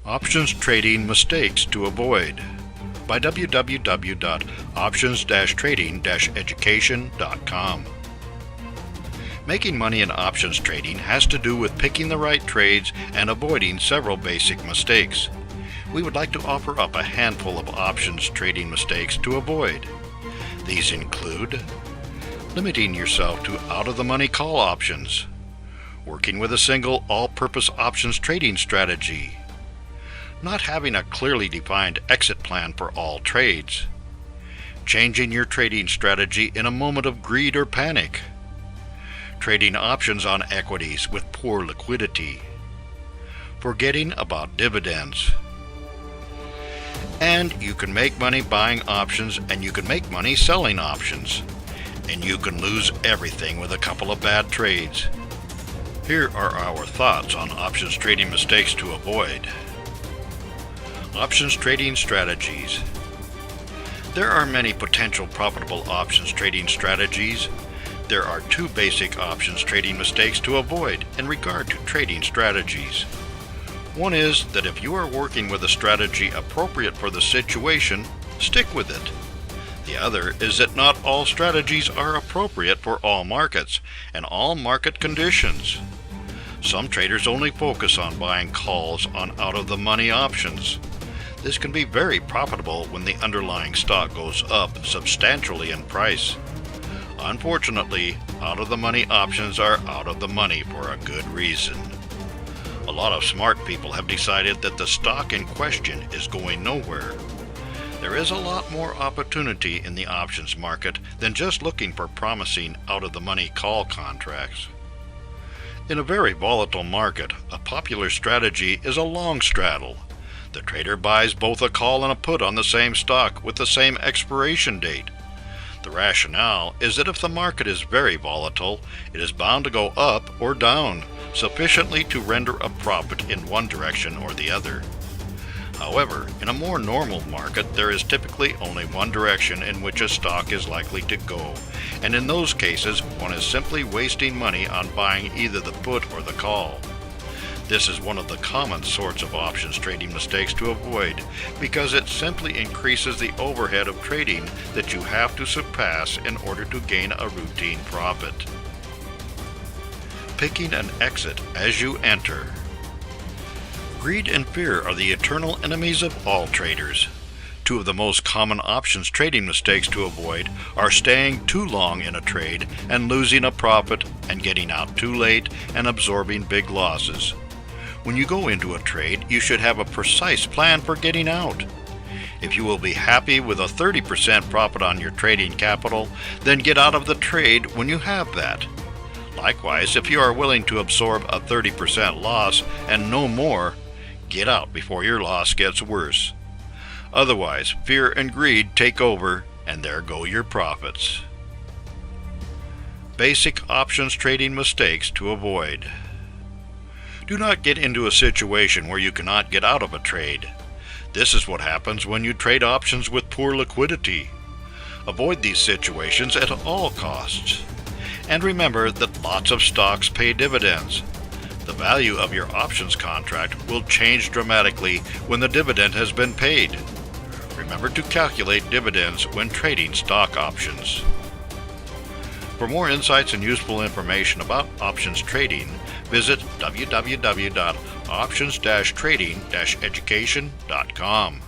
Options Trading Mistakes to Avoid by www.options-trading-education.com. Making money in options trading has to do with picking the right trades and avoiding several basic mistakes. We would like to offer up a handful of options trading mistakes to avoid. These include limiting yourself to out-of-the-money call options, working with a single all-purpose options trading strategy, not having a clearly defined exit plan for all trades, changing your trading strategy in a moment of greed or panic, trading options on equities with poor liquidity, forgetting about dividends. And you can make money buying options, and you can make money selling options, and you can lose everything with a couple of bad trades. Here are our thoughts on options trading mistakes to avoid. Options trading strategies. There are many potential profitable options trading strategies. There are two basic options trading mistakes to avoid in regard to trading strategies. One is that if you are working with a strategy appropriate for the situation, stick with it. The other is that not all strategies are appropriate for all markets and all market conditions. Some traders only focus on buying calls on out-of-the-money options. This can be very profitable when the underlying stock goes up substantially in price. Unfortunately, out-of-the-money options are out of the money for a good reason. A lot of smart people have decided that the stock in question is going nowhere. There is a lot more opportunity in the options market than just looking for promising out-of-the-money call contracts. In a very volatile market, a popular strategy is a long straddle. The trader buys both a call and a put on the same stock with the same expiration date. The rationale is that if the market is very volatile, it is bound to go up or down sufficiently to render a profit in one direction or the other. However, in a more normal market, there is typically only one direction in which a stock is likely to go, and in those cases, one is simply wasting money on buying either the put or the call. This is one of the common sorts of options trading mistakes to avoid because it simply increases the overhead of trading that you have to surpass in order to gain a routine profit. Picking an exit as you enter. Greed and fear are the eternal enemies of all traders. Two of the most common options trading mistakes to avoid are staying too long in a trade and losing a profit and getting out too late and absorbing big losses. When you go into a trade, you should have a precise plan for getting out. If you will be happy with a 30% profit on your trading capital, then get out of the trade when you have that. Likewise, if you are willing to absorb a 30% loss and no more, get out before your loss gets worse. Otherwise, fear and greed take over, and there go your profits. Basic options trading mistakes to avoid. Do not get into a situation where you cannot get out of a trade. This is what happens when you trade options with poor liquidity. Avoid these situations at all costs. And remember that lots of stocks pay dividends. The value of your options contract will change dramatically when the dividend has been paid. Remember to calculate dividends when trading stock options. For more insights and useful information about options trading, visit www.options-trading-education.com.